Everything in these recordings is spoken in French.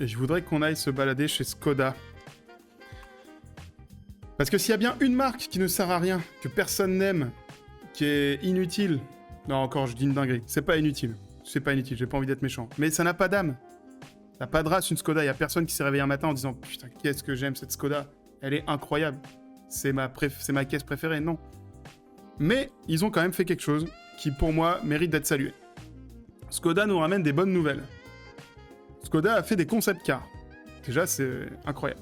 et je voudrais qu'on aille se balader chez Skoda. Parce que s'il y a bien une marque qui ne sert à rien, que personne n'aime, qui est inutile... Non, encore, je dis une dinguerie. C'est pas inutile. C'est pas inutile, j'ai pas envie d'être méchant. Mais ça n'a pas d'âme. Ça n'a pas de race, une Skoda. Il y a personne qui s'est réveillé un matin en disant « Putain, qu'est-ce que j'aime cette Skoda. Elle est incroyable. C'est ma caisse préférée. » Non. Mais ils ont quand même fait quelque chose qui, pour moi, mérite d'être salué. Skoda nous ramène des bonnes nouvelles. Skoda a fait des concept cars. Déjà, c'est incroyable.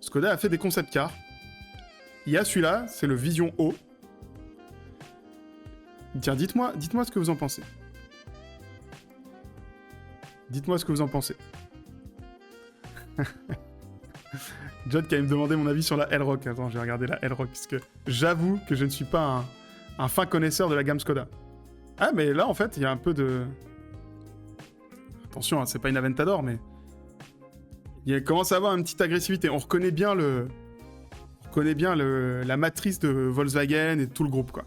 Skoda a fait des concept cars. Il y a celui-là, c'est le Vision O. Tiens, dites-moi ce que vous en pensez. Dites-moi ce que vous en pensez. John qui allait me demander mon avis sur la L-Rock. Attends, j'ai regardé la L-Rock, parce que j'avoue que je ne suis pas un fin connaisseur de la gamme Skoda. Ah, mais là, en fait, il y a un peu de... Attention, hein, c'est pas une Aventador, mais... Il commence à avoir une petite agressivité. On reconnaît bien la matrice de Volkswagen et tout le groupe, quoi.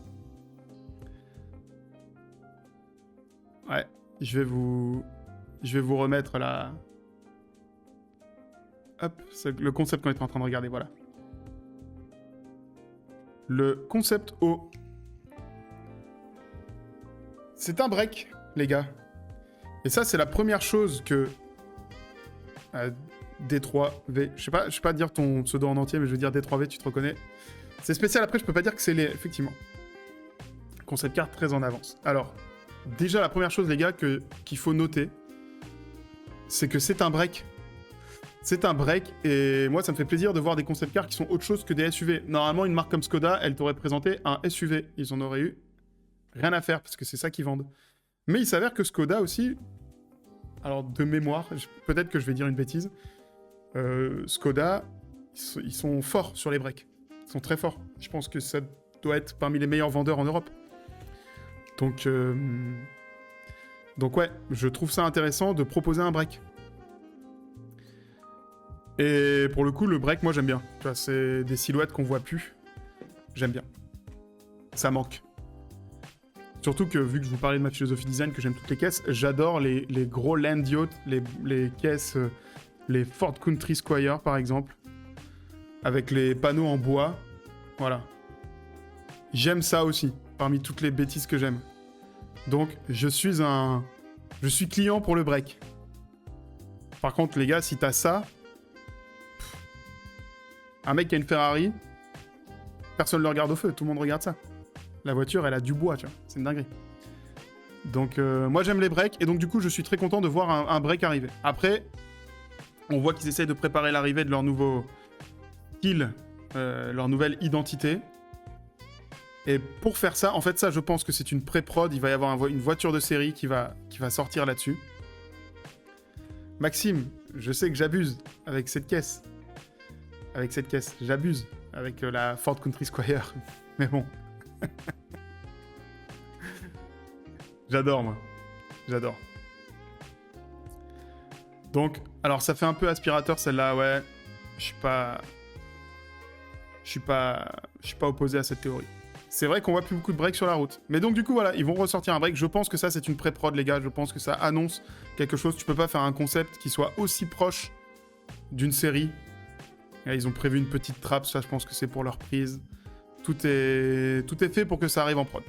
Ouais, je vais vous remettre la... Hop, c'est le concept qu'on était en train de regarder, voilà. Le concept O. C'est un break, les gars. Et ça, c'est la première chose que... D3V, je sais pas dire ton pseudo en entier, mais je veux dire D3V, tu te reconnais. C'est spécial, après, je peux pas dire que c'est les... Effectivement. Concept car très en avance. Alors, déjà, la première chose, les gars, qu'il faut noter, c'est que c'est un break. C'est un break, et moi, ça me fait plaisir de voir des concept cars qui sont autre chose que des SUV. Normalement, une marque comme Skoda, elle t'aurait présenté un SUV. Ils en auraient eu rien à faire, parce que c'est ça qu'ils vendent. Mais il s'avère que Skoda aussi... Alors, de mémoire, peut-être que je vais dire une bêtise, Skoda, ils sont forts sur les breaks. Ils sont très forts. Je pense que ça doit être parmi les meilleurs vendeurs en Europe. Donc ouais, je trouve ça intéressant de proposer un break. Et pour le coup, le break, moi, j'aime bien. Tu vois, c'est des silhouettes qu'on voit plus. J'aime bien. Ça manque. Surtout que, vu que je vous parlais de ma philosophie design, que j'aime toutes les caisses, j'adore les gros land yachts, les caisses, les Ford Country Squire, par exemple, avec les panneaux en bois. Voilà. J'aime ça aussi, parmi toutes les bêtises que j'aime. Donc, je suis client pour le break. Par contre, les gars, si t'as ça... Un mec qui a une Ferrari, personne ne le regarde au feu, tout le monde regarde ça. La voiture, elle a du bois, tu vois. C'est une dinguerie. Donc, moi, j'aime les breaks. Et donc, du coup, je suis très content de voir un break arriver. Après, on voit qu'ils essayent de préparer l'arrivée de leur nouveau style, leur nouvelle identité. Et pour faire ça, en fait, ça, je pense que c'est une pré-prod. Il va y avoir une voiture de série qui va sortir là-dessus. Maxime, je sais que j'abuse avec cette caisse. J'abuse avec la Ford Country Squire. Mais bon... J'adore, moi. J'adore. Donc, alors ça fait un peu aspirateur celle-là, ouais. Je suis pas opposé à cette théorie. C'est vrai qu'on voit plus beaucoup de breaks sur la route. Mais donc du coup, voilà, ils vont ressortir un break. Je pense que ça, c'est une pré-prod, les gars. Je pense que ça annonce quelque chose. Tu peux pas faire un concept qui soit aussi proche d'une série. Et ils ont prévu une petite trappe, ça, je pense que c'est pour leur prise. Tout est fait pour que ça arrive en prod.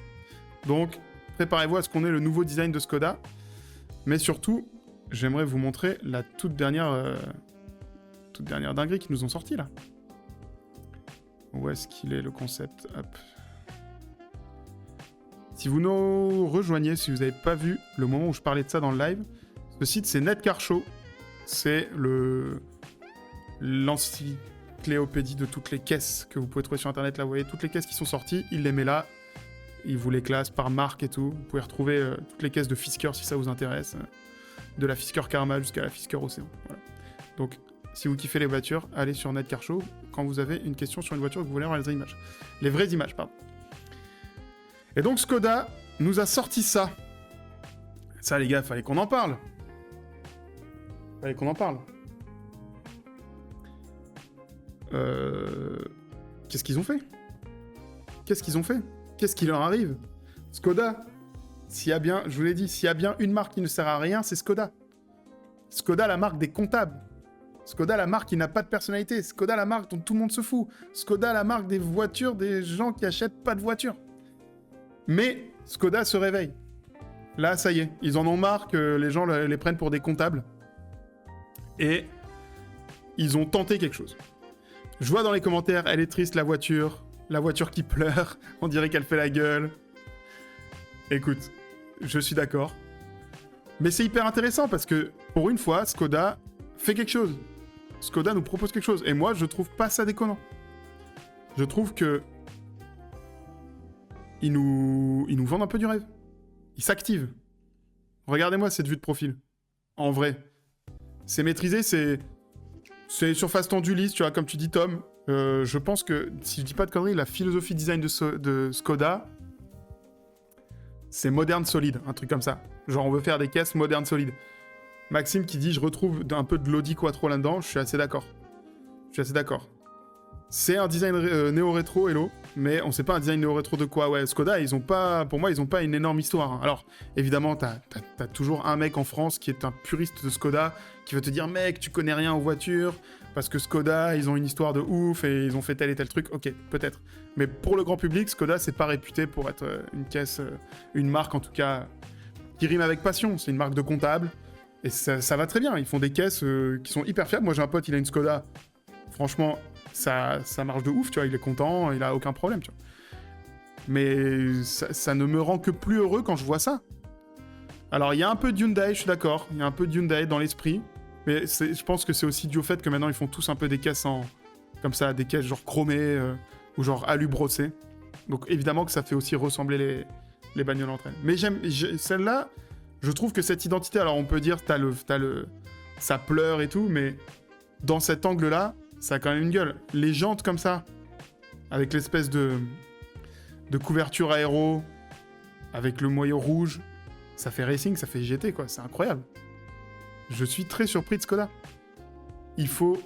Donc, préparez-vous à ce qu'on ait le nouveau design de Skoda. Mais surtout, j'aimerais vous montrer la toute dernière dinguerie qu'ils nous ont sorti là. Où est-ce qu'il est le concept? Hop. Si vous nous rejoignez, si vous n'avez pas vu le moment où je parlais de ça dans le live, ce site c'est Netcar Show. C'est l'encyclopédie de toutes les caisses que vous pouvez trouver sur internet. Là, vous voyez toutes les caisses qui sont sorties, il les met là. Il vous les classe par marque et tout. Vous pouvez retrouver toutes les caisses de Fisker si ça vous intéresse. De la Fisker Karma jusqu'à la Fisker Océan. Voilà. Donc, si vous kiffez les voitures, allez sur Netcar Show quand vous avez une question sur une voiture et que vous voulez avoir les images. Les vraies images, pardon. Et donc, Skoda nous a sorti ça. Ça, les gars, fallait qu'on en parle. Qu'est-ce qu'ils ont fait? Qu'est-ce qui leur arrive? Skoda, je vous l'ai dit, s'il y a bien une marque qui ne sert à rien, c'est Skoda. Skoda, la marque des comptables. Skoda, la marque qui n'a pas de personnalité. Skoda, la marque dont tout le monde se fout. Skoda, la marque des voitures des gens qui achètent pas de voitures. Mais Skoda se réveille. Là, ça y est, ils en ont marre que les gens les prennent pour des comptables. Et ils ont tenté quelque chose. Je vois dans les commentaires, elle est triste la voiture qui pleure, on dirait qu'elle fait la gueule. Écoute, je suis d'accord. Mais c'est hyper intéressant parce que, pour une fois, Skoda fait quelque chose. Skoda nous propose quelque chose. Et moi, je trouve pas ça déconnant. Je trouve que ils nous vendent un peu du rêve. Ils s'activent. Regardez-moi cette vue de profil. En vrai. C'est maîtrisé, c'est surface tendue lisse, tu vois, comme tu dis, Tom. Je pense que, si je dis pas de conneries, la philosophie design de Skoda, c'est moderne solide, un truc comme ça. Genre, on veut faire des caisses modernes solides. Maxime qui dit, je retrouve un peu de l'Audi Quattro là-dedans, je suis assez d'accord. C'est un design néo-rétro, hello, mais on sait pas un design néo-rétro de quoi. Ouais, Skoda, pour moi, ils ont pas une énorme histoire. Hein. Alors, évidemment, t'as toujours un mec en France qui est un puriste de Skoda, qui va te dire, mec, tu connais rien aux voitures, parce que Skoda, ils ont une histoire de ouf, et ils ont fait tel et tel truc. Ok, peut-être. Mais pour le grand public, Skoda, c'est pas réputé pour être une caisse, une marque, en tout cas, qui rime avec passion. C'est une marque de comptable, et ça va très bien. Ils font des caisses qui sont hyper fiables. Moi, j'ai un pote, il a une Skoda. Franchement... Ça marche de ouf, tu vois, il est content, il a aucun problème, tu vois. Mais ça ne me rend que plus heureux quand je vois ça. Alors, il y a un peu de Hyundai, je suis d'accord, il y a un peu de Hyundai dans l'esprit, mais je pense que c'est aussi dû au fait que maintenant, ils font tous un peu des caisses comme ça, des caisses genre chromées, ou genre alu brossé. Donc, évidemment que ça fait aussi ressembler les bagnoles entre elles. Mais celle-là, je trouve que cette identité, alors on peut dire, ça pleure et tout, mais dans cet angle-là, ça a quand même une gueule. Les jantes comme ça, avec l'espèce de couverture aéro, avec le moyeu rouge, ça fait racing, ça fait GT, quoi. C'est incroyable. Je suis très surpris de Skoda. Il faut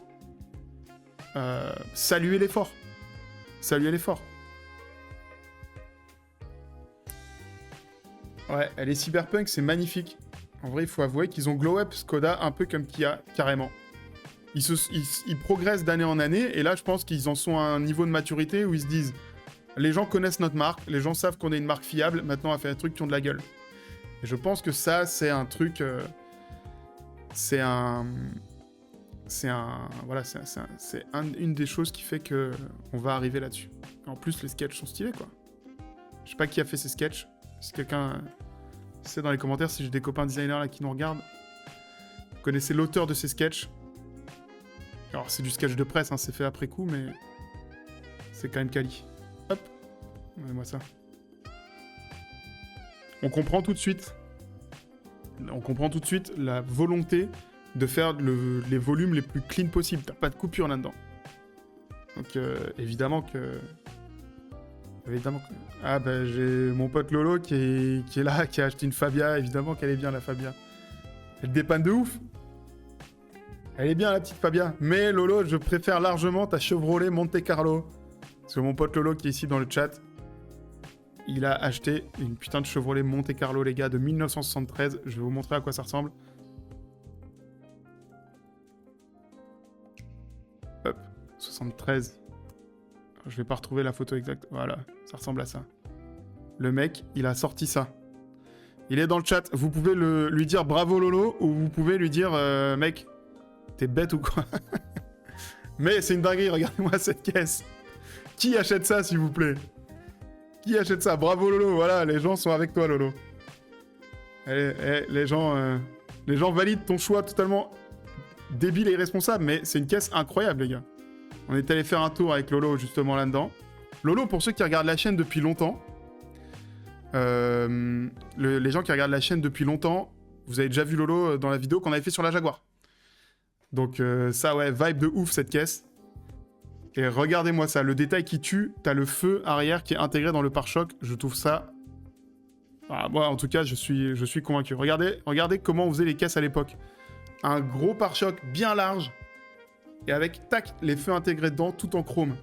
saluer l'effort. Ouais, elle est cyberpunk, c'est magnifique. En vrai, il faut avouer qu'ils ont glow up Skoda un peu comme Kia, carrément. Ils progressent d'année en année, et là, je pense qu'ils en sont à un niveau de maturité où ils se disent les gens connaissent notre marque, les gens savent qu'on est une marque fiable, maintenant on va faire des trucs qui ont de la gueule. Et je pense que ça, c'est un truc... c'est une des choses qui fait qu'on va arriver là-dessus. En plus, les sketchs sont stylés, quoi. Je sais pas qui a fait ces sketchs. Si quelqu'un sait dans les commentaires, si j'ai des copains designers là qui nous regardent, vous connaissez l'auteur de ces sketchs. Alors, c'est du sketch de presse, hein, c'est fait après coup, mais c'est quand même quali. Hop, regardez-moi ça. On comprend tout de suite la volonté de faire les volumes les plus clean possibles. T'as pas de coupure là-dedans. Donc, évidemment que... Ah, bah, j'ai mon pote Lolo qui est là, qui a acheté une Fabia. Évidemment qu'elle est bien, la Fabia. Elle dépanne de ouf. Elle est bien, la petite Fabia. Mais Lolo, je préfère largement ta Chevrolet Monte Carlo. Parce que mon pote Lolo, qui est ici dans le chat, il a acheté une putain de Chevrolet Monte Carlo, les gars, de 1973. Je vais vous montrer à quoi ça ressemble. Hop, 73. Je vais pas retrouver la photo exacte. Voilà, ça ressemble à ça. Le mec, il a sorti ça. Il est dans le chat. Vous pouvez lui dire bravo Lolo, ou vous pouvez lui dire mec... T'es bête ou quoi? Mais c'est une dinguerie, regardez-moi cette caisse. Qui achète ça, s'il vous plaît? Qui achète ça? Bravo Lolo, voilà, les gens sont avec toi Lolo. Les gens valident ton choix totalement débile et irresponsable, mais c'est une caisse incroyable, les gars. On est allé faire un tour avec Lolo, justement, là-dedans. Lolo, pour ceux qui regardent la chaîne depuis longtemps, les gens qui regardent la chaîne depuis longtemps, vous avez déjà vu Lolo dans la vidéo qu'on avait fait sur la Jaguar. Donc ça, ouais, vibe de ouf, cette caisse. Et regardez-moi ça, le détail qui tue, t'as le feu arrière qui est intégré dans le pare-choc. Je trouve ça... Ah, moi, en tout cas, je suis convaincu. Regardez comment on faisait les caisses à l'époque. Un gros pare-choc bien large, et avec, tac, les feux intégrés dedans, tout en chrome.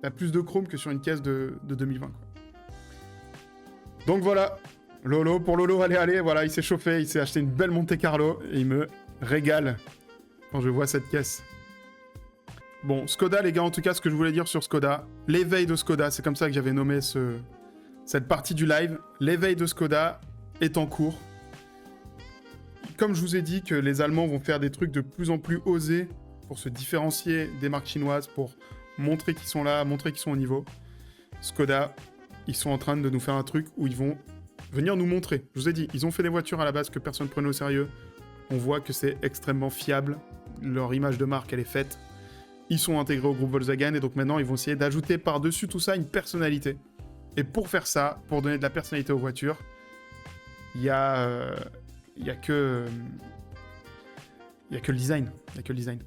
T'as plus de chrome que sur une caisse de 2020, quoi. Donc voilà, Lolo, pour Lolo, allez, voilà, il s'est chauffé, il s'est acheté une belle Monte Carlo, et il me régale quand je vois cette caisse. Bon, Skoda, les gars, en tout cas, ce que je voulais dire sur Skoda, l'éveil de Skoda, c'est comme ça que j'avais nommé cette partie du live. L'éveil de Skoda est en cours. Comme je vous ai dit que les Allemands vont faire des trucs de plus en plus osés pour se différencier des marques chinoises, pour montrer qu'ils sont là, montrer qu'ils sont au niveau. Skoda, ils sont en train de nous faire un truc où ils vont venir nous montrer. Je vous ai dit, ils ont fait des voitures à la base que personne ne prenait au sérieux. On voit que c'est extrêmement fiable. Leur image de marque, elle est faite. Ils sont intégrés au groupe Volkswagen et donc maintenant, ils vont essayer d'ajouter par-dessus tout ça une personnalité. Et pour faire ça, pour donner de la personnalité aux voitures, il y a que le design. Il y a que le design.